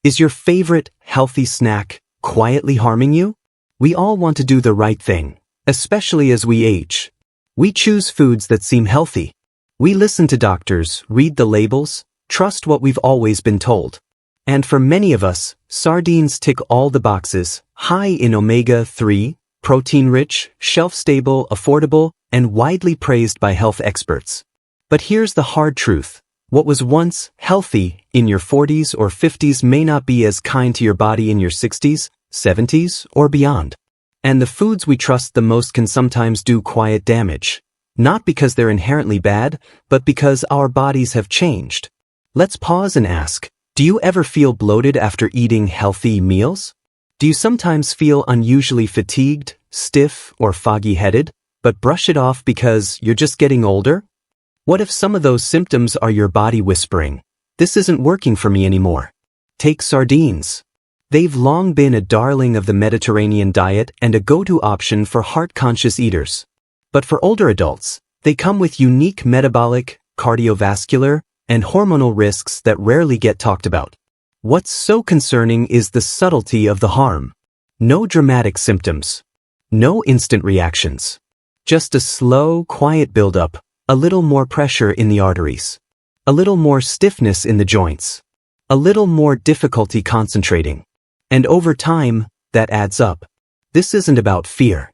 Is your favorite healthy snack quietly harming you? We all want to do the right thing, especially as we age. We choose foods that seem healthy. We listen to doctors, read the labels, trust what we've always been told. And for many of us, sardines tick all the boxes: high in omega-3, protein-rich, shelf-stable, affordable, and widely praised by health experts. But here's the hard truth. What was once healthy in your 40s or 50s may not be as kind to your body in your 60s, 70s, or beyond. And the foods we trust the most can sometimes do quiet damage. Not because they're inherently bad, but because our bodies have changed. Let's pause and ask, do you ever feel bloated after eating healthy meals? Do you sometimes feel unusually fatigued, stiff, or foggy-headed, but brush it off because you're just getting older? What if some of those symptoms are your body whispering, "This isn't working for me anymore"? Take sardines. They've long been a darling of the Mediterranean diet and a go-to option for heart-conscious eaters. But for older adults, they come with unique metabolic, cardiovascular, and hormonal risks that rarely get talked about. What's so concerning is the subtlety of the harm. No dramatic symptoms. No instant reactions. Just a slow, quiet buildup, a little more pressure in the arteries. A little more stiffness in the joints. A little more difficulty concentrating. And over time, that adds up. This isn't about fear.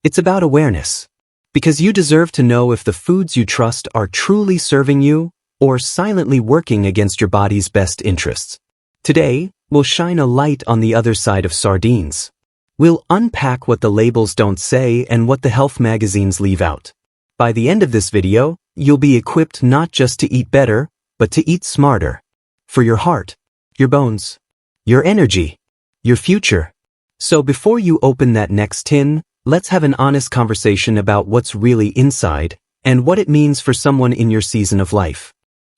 It's about awareness. Because you deserve to know if the foods you trust are truly serving you or silently working against your body's best interests. Today, we'll shine a light on the other side of sardines. We'll unpack what the labels don't say and what the health magazines leave out. By the end of this video, you'll be equipped not just to eat better, but to eat smarter. For your heart, your bones, your energy, your future. So before you open that next tin, let's have an honest conversation about what's really inside and what it means for someone in your season of life.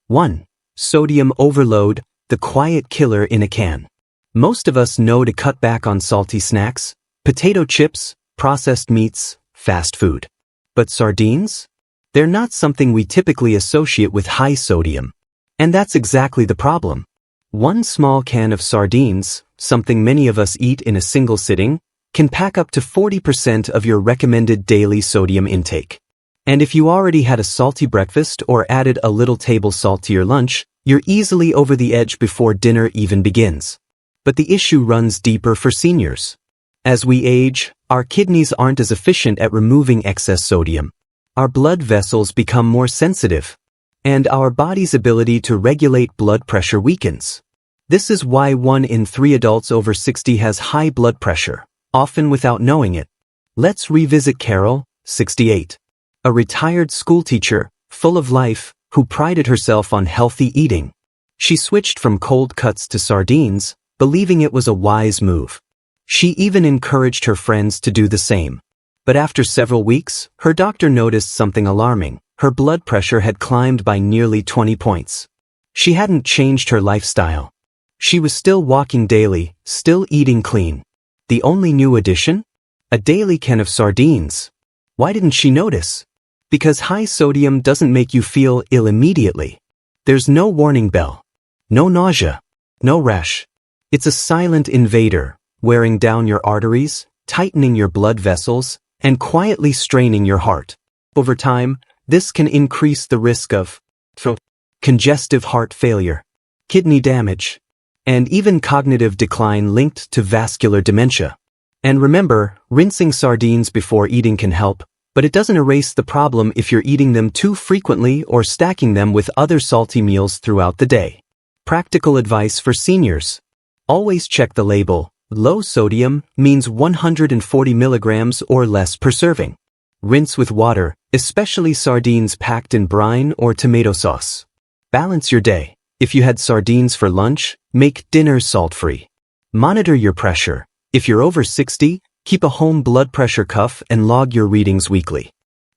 1. Sodium overload, the quiet killer in a can. Most of us know to cut back on salty snacks, potato chips, processed meats, fast food. But sardines? They're not something we typically associate with high sodium. And that's exactly the problem. One small can of sardines, something many of us eat in a single sitting, can pack up to 40% of your recommended daily sodium intake. And if you already had a salty breakfast or added a little table salt to your lunch, you're easily over the edge before dinner even begins. But the issue runs deeper for seniors. As we age, our kidneys aren't as efficient at removing excess sodium. Our blood vessels become more sensitive, and our body's ability to regulate blood pressure weakens. This is why 1 in 3 adults over 60 has high blood pressure, often without knowing it. Let's revisit Carol, 68. A retired schoolteacher, full of life, who prided herself on healthy eating. She switched from cold cuts to sardines, believing it was a wise move. She even encouraged her friends to do the same. But after several weeks, her doctor noticed something alarming. Her blood pressure had climbed by nearly 20 points. She hadn't changed her lifestyle. She was still walking daily, still eating clean. The only new addition? A daily can of sardines. Why didn't she notice? Because high sodium doesn't make you feel ill immediately. There's no warning bell. No nausea. No rash. It's a silent invader, wearing down your arteries, tightening your blood vessels, and quietly straining your heart. Over time, this can increase the risk of congestive heart failure, kidney damage, and even cognitive decline linked to vascular dementia. And remember, rinsing sardines before eating can help, but it doesn't erase the problem if you're eating them too frequently or stacking them with other salty meals throughout the day. Practical advice for seniors. Always check the label. Low sodium means 140 milligrams or less per serving. Rinse with water, especially sardines packed in brine or tomato sauce. Balance your day. If you had sardines for lunch, make dinner salt-free. Monitor your pressure. If you're over 60, keep a home blood pressure cuff and log your readings weekly.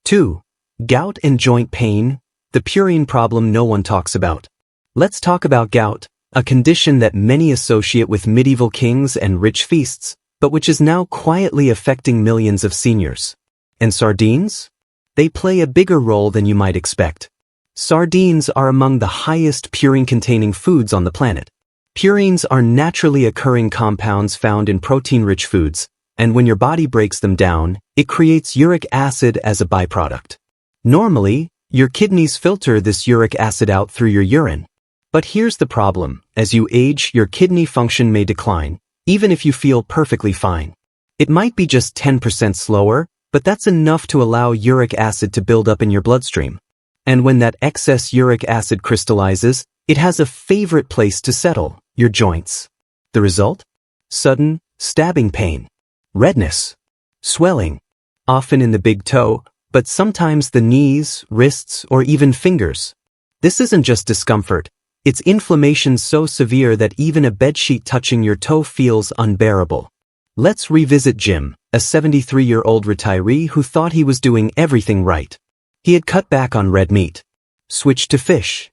2. Gout and joint pain, the purine problem no one talks about. Let's talk about gout, a condition that many associate with medieval kings and rich feasts, but which is now quietly affecting millions of seniors. And sardines? They play a bigger role than you might expect. Sardines are among the highest purine-containing foods on the planet. Purines are naturally occurring compounds found in protein-rich foods, and when your body breaks them down, it creates uric acid as a byproduct. Normally, your kidneys filter this uric acid out through your urine. But here's the problem: as you age, your kidney function may decline, even if you feel perfectly fine. It might be just 10% slower, but that's enough to allow uric acid to build up in your bloodstream. And when that excess uric acid crystallizes, it has a favorite place to settle: your joints. The result? Sudden, stabbing pain, redness, swelling, often in the big toe, but sometimes the knees, wrists, or even fingers. This isn't just discomfort. It's inflammation so severe that even a bedsheet touching your toe feels unbearable. Let's revisit Jim, a 73-year-old retiree who thought he was doing everything right. He had cut back on red meat, switched to fish,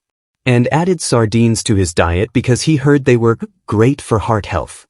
and added sardines to his diet because he heard they were great for heart health.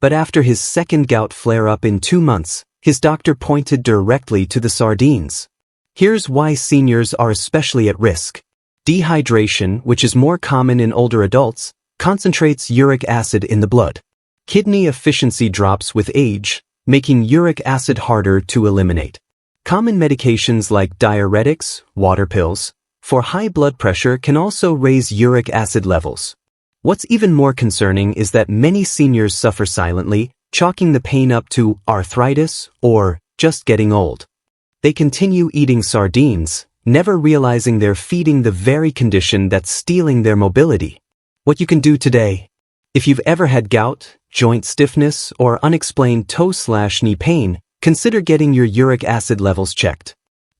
But after his second gout flare-up in 2 months, his doctor pointed directly to the sardines. Here's why seniors are especially at risk. Dehydration, which is more common in older adults, concentrates uric acid in the blood. Kidney efficiency drops with age, making uric acid harder to eliminate. Common medications like diuretics, water pills, for high blood pressure can also raise uric acid levels. What's even more concerning is that many seniors suffer silently, chalking the pain up to arthritis or just getting old. They continue eating sardines, never realizing they're feeding the very condition that's stealing their mobility. What you can do today: if you've ever had gout, joint stiffness, or unexplained toe/knee pain, consider getting your uric acid levels checked.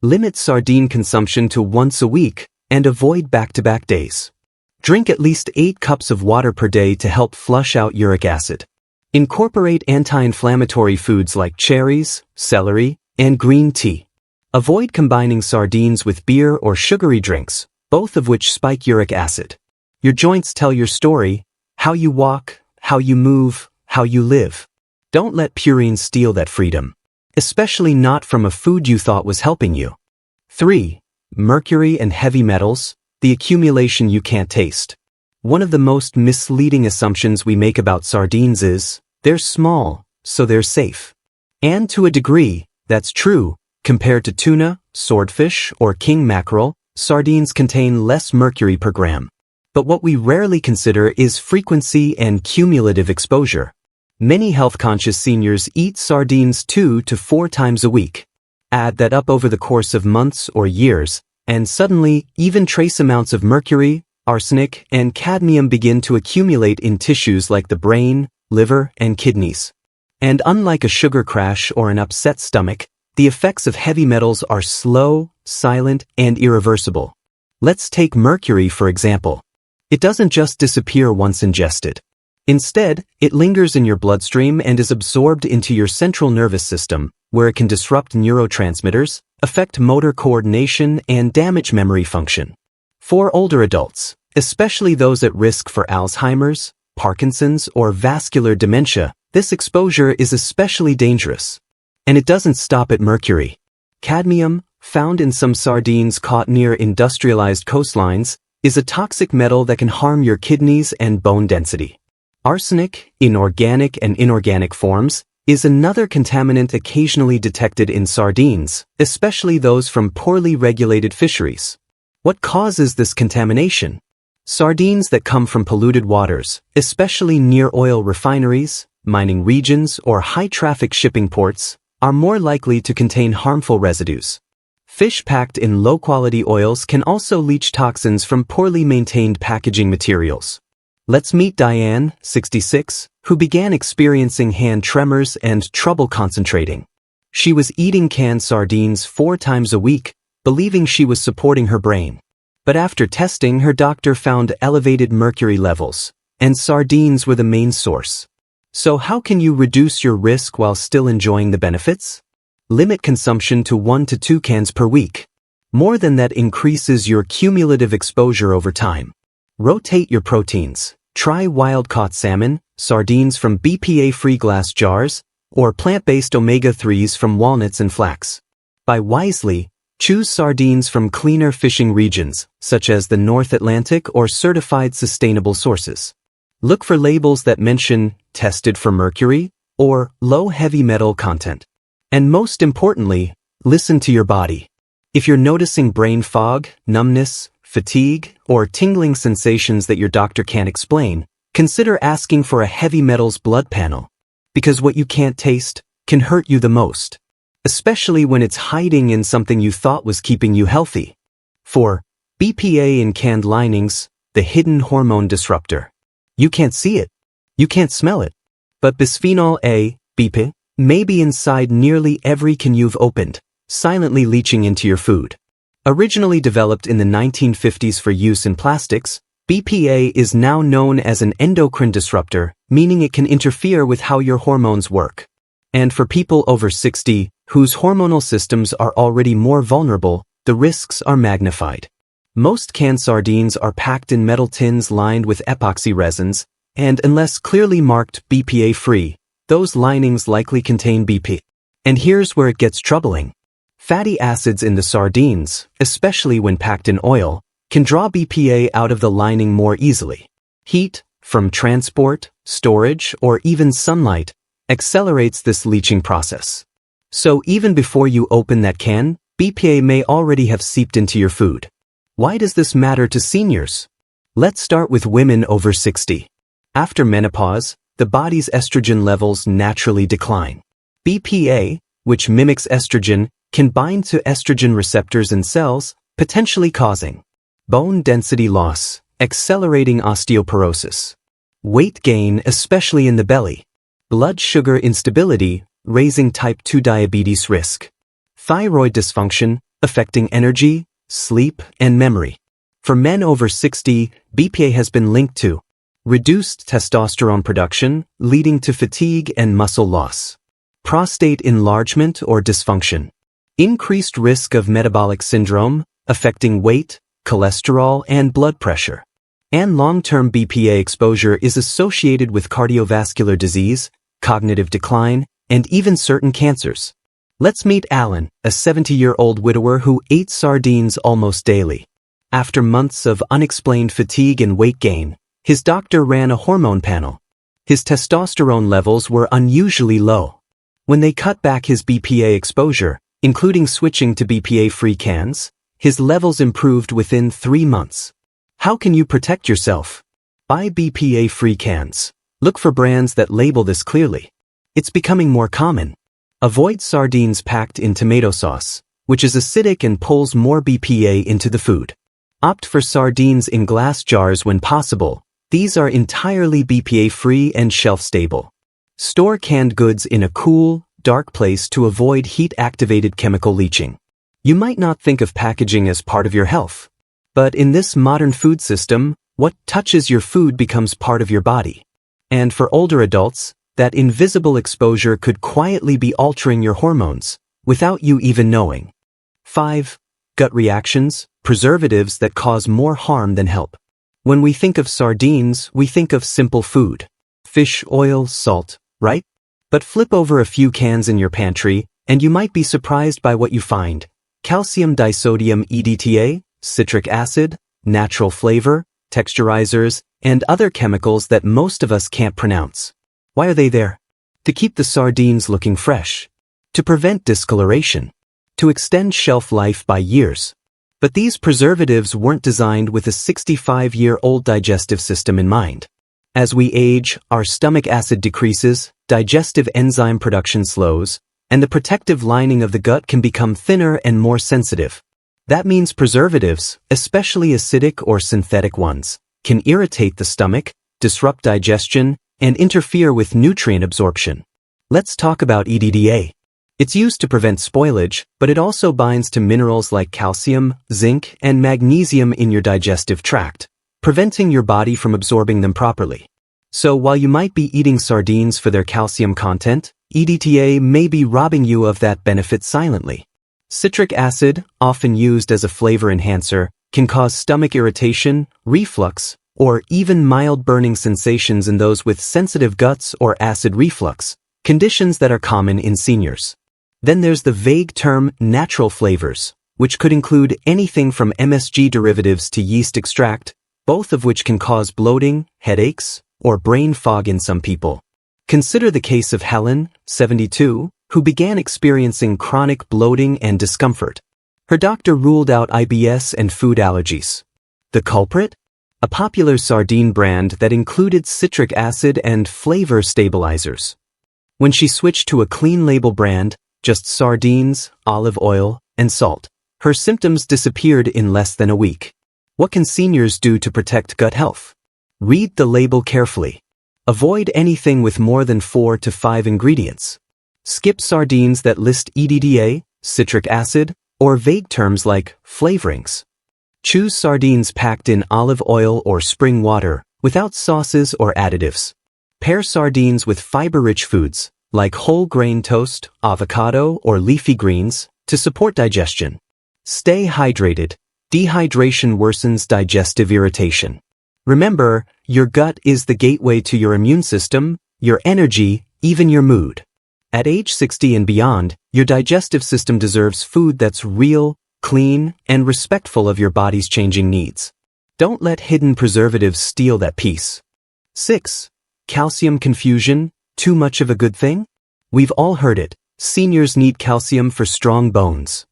Limit sardine consumption to once a week and avoid back-to-back days. Drink at least 8 cups of water per day to help flush out uric acid. Incorporate anti-inflammatory foods like cherries, celery, and green tea. Avoid combining sardines with beer or sugary drinks, both of which spike uric acid. Your joints tell your story: how you walk, how you move, how you live. Don't let purines steal that freedom, especially not from a food you thought was helping you. 3. Mercury and heavy metals, the accumulation you can't taste. One of the most misleading assumptions we make about sardines is, they're small, so they're safe. And to a degree, that's true. Compared to tuna, swordfish, or king mackerel, sardines contain less mercury per gram. But what we rarely consider is frequency and cumulative exposure. Many health-conscious seniors eat sardines 2 to 4 times a week. Add that up over the course of months or years, and suddenly, even trace amounts of mercury, arsenic, and cadmium begin to accumulate in tissues like the brain, liver, and kidneys. And unlike a sugar crash or an upset stomach, the effects of heavy metals are slow, silent, and irreversible. Let's take mercury for example. It doesn't just disappear once ingested. Instead, it lingers in your bloodstream and is absorbed into your central nervous system, where it can disrupt neurotransmitters, affect motor coordination, and damage memory function. For older adults, especially those at risk for Alzheimer's, Parkinson's, or vascular dementia, this exposure is especially dangerous. And it doesn't stop at mercury. Cadmium, found in some sardines caught near industrialized coastlines, is a toxic metal that can harm your kidneys and bone density. Arsenic, in organic and inorganic forms, is another contaminant occasionally detected in sardines, especially those from poorly regulated fisheries. What causes this contamination? Sardines that come from polluted waters, especially near oil refineries, mining regions, or high-traffic shipping ports, are more likely to contain harmful residues. Fish packed in low-quality oils can also leach toxins from poorly maintained packaging materials. Let's meet Diane, 66, who began experiencing hand tremors and trouble concentrating. She was eating canned sardines 4 times a week, believing she was supporting her brain. But after testing, her doctor found elevated mercury levels, and sardines were the main source. So how can you reduce your risk while still enjoying the benefits? Limit consumption to 1 to 2 cans per week. More than that increases your cumulative exposure over time. Rotate your proteins. Try wild-caught salmon, sardines from BPA-free glass jars, or plant-based omega-3s from walnuts and flax. Buy wisely. Choose sardines from cleaner fishing regions, such as the North Atlantic or certified sustainable sources. Look for labels that mention tested for mercury or low heavy metal content. And most importantly, listen to your body. If you're noticing brain fog, numbness, fatigue, or tingling sensations that your doctor can't explain, consider asking for a heavy metals blood panel. Because what you can't taste can hurt you the most, especially when it's hiding in something you thought was keeping you healthy. 4. BPA in canned linings, the hidden hormone disruptor. You can't see it. You can't smell it. But bisphenol A, BPA, may be inside nearly every can you've opened, silently leaching into your food. Originally developed in the 1950s for use in plastics, BPA is now known as an endocrine disruptor, meaning it can interfere with how your hormones work. And for people over 60, whose hormonal systems are already more vulnerable, the risks are magnified. Most canned sardines are packed in metal tins lined with epoxy resins, and unless clearly marked BPA-free, those linings likely contain BP. And here's where it gets troubling. Fatty acids in the sardines, especially when packed in oil, can draw BPA out of the lining more easily. Heat, from transport, storage, or even sunlight, accelerates this leaching process. So even before you open that can, BPA may already have seeped into your food. Why does this matter to seniors? Let's start with women over 60. After menopause, the body's estrogen levels naturally decline. BPA, which mimics estrogen, can bind to estrogen receptors in cells, potentially causing bone density loss, accelerating osteoporosis, weight gain especially in the belly, blood sugar instability, raising type 2 diabetes risk, thyroid dysfunction, affecting energy, sleep, and memory. For men over 60, BPA has been linked to reduced testosterone production, leading to fatigue and muscle loss, prostate enlargement or dysfunction, increased risk of metabolic syndrome, affecting weight, cholesterol, and blood pressure. And long-term BPA exposure is associated with cardiovascular disease, cognitive decline, and even certain cancers. Let's meet Alan, a 70-year-old widower who ate sardines almost daily. After months of unexplained fatigue and weight gain, his doctor ran a hormone panel. His testosterone levels were unusually low. When they cut back his BPA exposure, including switching to BPA-free cans, his levels improved within 3 months. How can you protect yourself? Buy BPA-free cans. Look for brands that label this clearly. It's becoming more common. Avoid sardines packed in tomato sauce, which is acidic and pulls more BPA into the food. Opt for sardines in glass jars when possible. These are entirely BPA-free and shelf-stable. Store canned goods in a cool, dark place to avoid heat-activated chemical leaching. You might not think of packaging as part of your health, but in this modern food system, what touches your food becomes part of your body. And for older adults, that invisible exposure could quietly be altering your hormones, without you even knowing. 5. Gut reactions, preservatives that cause more harm than help. When we think of sardines, we think of simple food. Fish, oil, salt, right? But flip over a few cans in your pantry, and you might be surprised by what you find. Calcium disodium EDTA, citric acid, natural flavor, texturizers, and other chemicals that most of us can't pronounce. Why are they there? To keep the sardines looking fresh. To prevent discoloration. To extend shelf life by years. But these preservatives weren't designed with a 65-year-old digestive system in mind. As we age, our stomach acid decreases, digestive enzyme production slows, and the protective lining of the gut can become thinner and more sensitive. That means preservatives, especially acidic or synthetic ones, can irritate the stomach, disrupt digestion, and interfere with nutrient absorption. Let's talk about EDTA. It's used to prevent spoilage, but it also binds to minerals like calcium, zinc, and magnesium in your digestive tract, preventing your body from absorbing them properly. So while you might be eating sardines for their calcium content, EDTA may be robbing you of that benefit silently. Citric acid, often used as a flavor enhancer, can cause stomach irritation, reflux, or even mild burning sensations in those with sensitive guts or acid reflux, conditions that are common in seniors. Then there's the vague term natural flavors, which could include anything from MSG derivatives to yeast extract, both of which can cause bloating, headaches, or brain fog in some people. Consider the case of Helen, 72, who began experiencing chronic bloating and discomfort. Her doctor ruled out IBS and food allergies. The culprit? A popular sardine brand that included citric acid and flavor stabilizers. When she switched to a clean label brand, just sardines, olive oil, and salt, her symptoms disappeared in less than a week. What can seniors do to protect gut health? Read the label carefully. Avoid anything with more than 4 to 5 ingredients. Skip sardines that list EDTA, citric acid, or vague terms like flavorings. Choose sardines packed in olive oil or spring water, without sauces or additives. Pair sardines with fiber-rich foods, like whole grain toast, avocado, or leafy greens, to support digestion. Stay hydrated. Dehydration worsens digestive irritation. Remember, your gut is the gateway to your immune system, your energy, even your mood. At age 60 and beyond, your digestive system deserves food that's real, clean, and respectful of your body's changing needs. Don't let hidden preservatives steal that peace. 6. Calcium confusion, too much of a good thing? We've all heard it. Seniors need calcium for strong bones.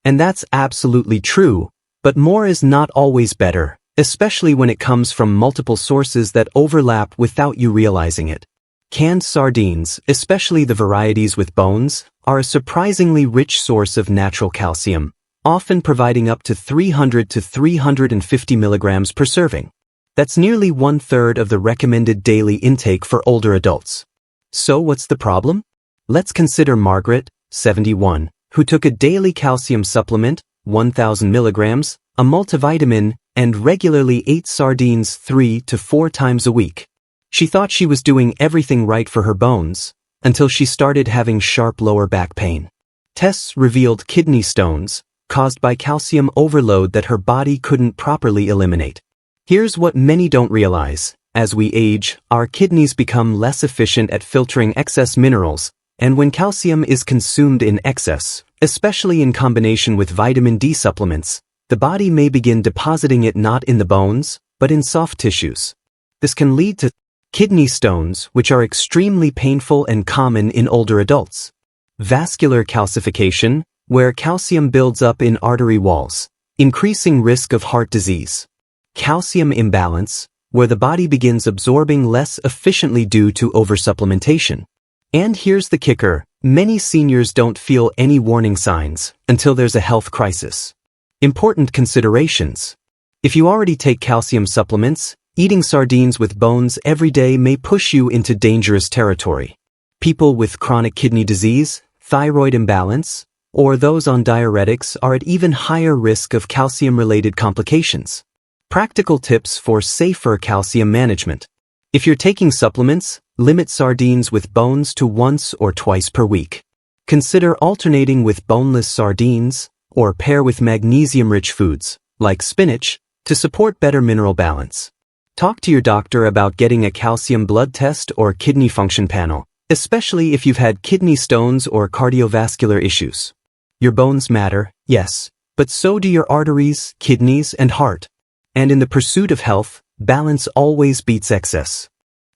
And that's absolutely true, but more is not always better, especially when it comes from multiple sources that overlap without you realizing it. Canned sardines, especially the varieties with bones, are a surprisingly rich source of natural calcium, often providing up to 300 to 350 milligrams per serving. That's nearly 1/3 of the recommended daily intake for older adults. So what's the problem? Let's consider Margaret, 71, who took a daily calcium supplement, 1,000 milligrams, a multivitamin, and regularly ate sardines 3 to 4 times a week. She thought she was doing everything right for her bones, until she started having sharp lower back pain. Tests revealed kidney stones, caused by calcium overload that her body couldn't properly eliminate. Here's what many don't realize. As we age, our kidneys become less efficient at filtering excess minerals, and when calcium is consumed in excess, especially in combination with vitamin D supplements, the body may begin depositing it not in the bones, but in soft tissues. This can lead to kidney stones, which are extremely painful and common in older adults. Vascular calcification, where calcium builds up in artery walls, increasing risk of heart disease. Calcium imbalance, where the body begins absorbing less efficiently due to oversupplementation. And here's the kicker, many seniors don't feel any warning signs until there's a health crisis. Important considerations. If you already take calcium supplements, eating sardines with bones every day may push you into dangerous territory. People with chronic kidney disease, thyroid imbalance, or those on diuretics are at even higher risk of calcium-related complications. Practical tips for safer calcium management. If you're taking supplements, limit sardines with bones to once or twice per week. Consider alternating with boneless sardines, or pair with magnesium-rich foods, like spinach, to support better mineral balance. Talk to your doctor about getting a calcium blood test or kidney function panel, especially if you've had kidney stones or cardiovascular issues. Your bones matter, yes, but so do your arteries, kidneys, and heart. And in the pursuit of health, balance always beats excess.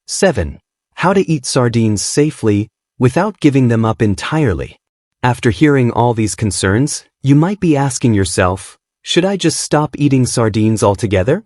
7. How to eat sardines safely without giving them up entirely. After hearing all these concerns, you might be asking yourself, should I just stop eating sardines altogether?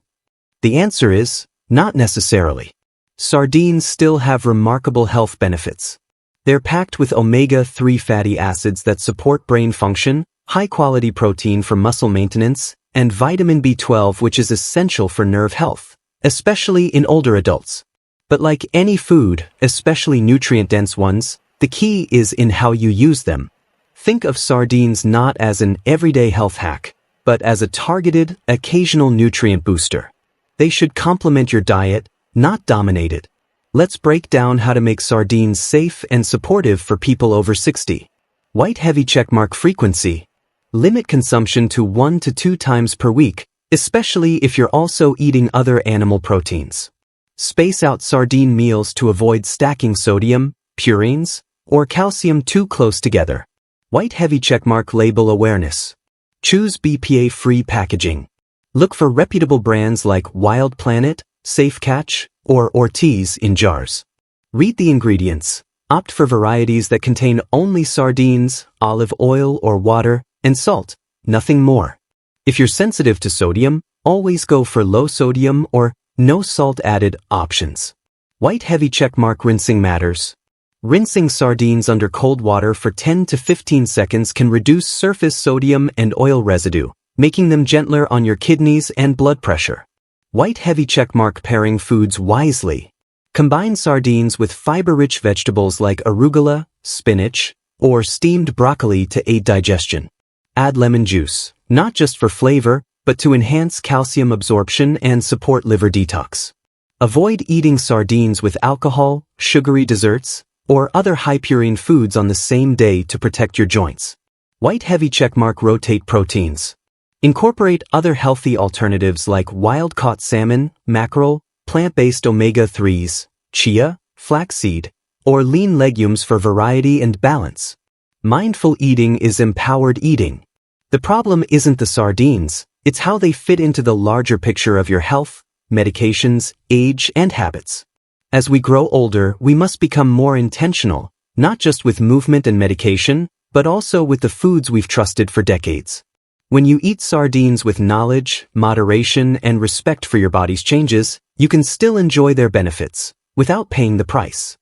The answer is, not necessarily. Sardines still have remarkable health benefits. They're packed with omega-3 fatty acids that support brain function, high-quality protein for muscle maintenance, and vitamin B12, which is essential for nerve health, especially in older adults. But like any food, especially nutrient-dense ones, the key is in how you use them. Think of sardines not as an everyday health hack, but as a targeted, occasional nutrient booster. They should complement your diet, not dominate it. Let's break down how to make sardines safe and supportive for people over 60. White heavy checkmark frequency. Limit consumption to 1 to 2 times per week, especially if you're also eating other animal proteins. Space out sardine meals to avoid stacking sodium, purines, or calcium too close together. White heavy checkmark label awareness. Choose BPA-free packaging. Look for reputable brands like Wild Planet, Safe Catch, or Ortiz in jars. Read the ingredients. Opt for varieties that contain only sardines, olive oil or water, and salt, nothing more. If you're sensitive to sodium, always go for low sodium or no salt added options. White heavy checkmark rinsing matters. Rinsing sardines under cold water for 10 to 15 seconds can reduce surface sodium and oil residue, making them gentler on your kidneys and blood pressure. White heavy checkmark pairing foods wisely. Combine sardines with fiber-rich vegetables like arugula, spinach, or steamed broccoli to aid digestion. Add lemon juice, not just for flavor, but to enhance calcium absorption and support liver detox. Avoid eating sardines with alcohol, sugary desserts, or other high-purine foods on the same day to protect your joints. White heavy checkmark rotate proteins. Incorporate other healthy alternatives like wild-caught salmon, mackerel, plant-based omega-3s, chia, flaxseed, or lean legumes for variety and balance. Mindful eating is empowered eating. The problem isn't the sardines, it's how they fit into the larger picture of your health, medications, age, and habits. As we grow older, we must become more intentional, not just with movement and medication, but also with the foods we've trusted for decades. When you eat sardines with knowledge, moderation, and respect for your body's changes, you can still enjoy their benefits, without paying the price.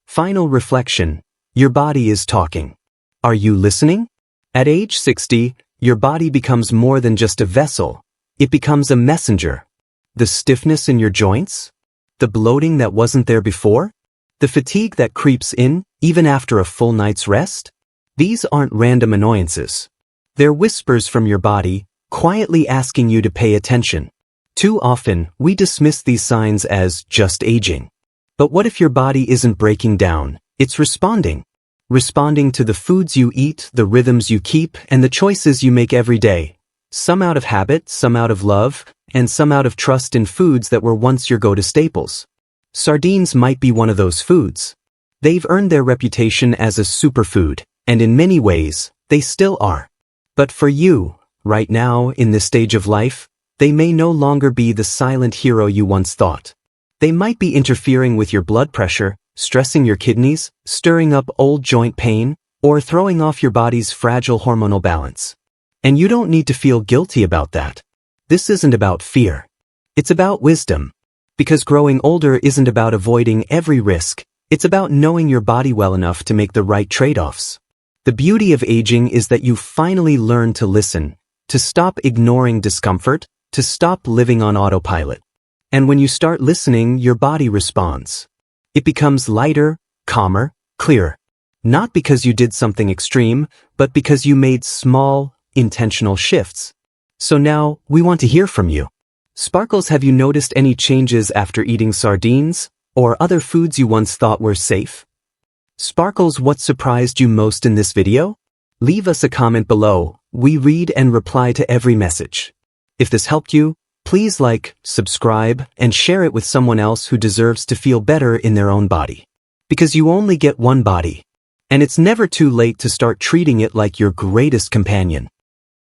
Final reflection. Your body is talking. Are you listening? At age 60, your body becomes more than just a vessel. It becomes a messenger. The stiffness in your joints? The bloating that wasn't there before? The fatigue that creeps in, even after a full night's rest? These aren't random annoyances. They're whispers from your body, quietly asking you to pay attention. Too often, we dismiss these signs as just aging. But what if your body isn't breaking down? It's responding. Responding to the foods you eat, the rhythms you keep, and the choices you make every day. Some out of habit, some out of love, and some out of trust in foods that were once your go-to staples. Sardines might be one of those foods. They've earned their reputation as a superfood, and in many ways, they still are. But for you, right now, in this stage of life, they may no longer be the silent hero you once thought. They might be interfering with your blood pressure, stressing your kidneys, stirring up old joint pain, or throwing off your body's fragile hormonal balance. And you don't need to feel guilty about that. This isn't about fear. It's about wisdom. Because growing older isn't about avoiding every risk, it's about knowing your body well enough to make the right trade-offs. The beauty of aging is that you finally learn to listen, to stop ignoring discomfort, to stop living on autopilot. And when you start listening, your body responds. It becomes lighter, calmer, clearer. Not because you did something extreme, but because you made small, intentional shifts. So now, we want to hear from you. Sparkles, have you noticed any changes after eating sardines, or other foods you once thought were safe? Sparkles, what surprised you most in this video? Leave us a comment below. We read and reply to every message. If this helped you, please like, subscribe, and share it with someone else who deserves to feel better in their own body. Because you only get one body. And it's never too late to start treating it like your greatest companion.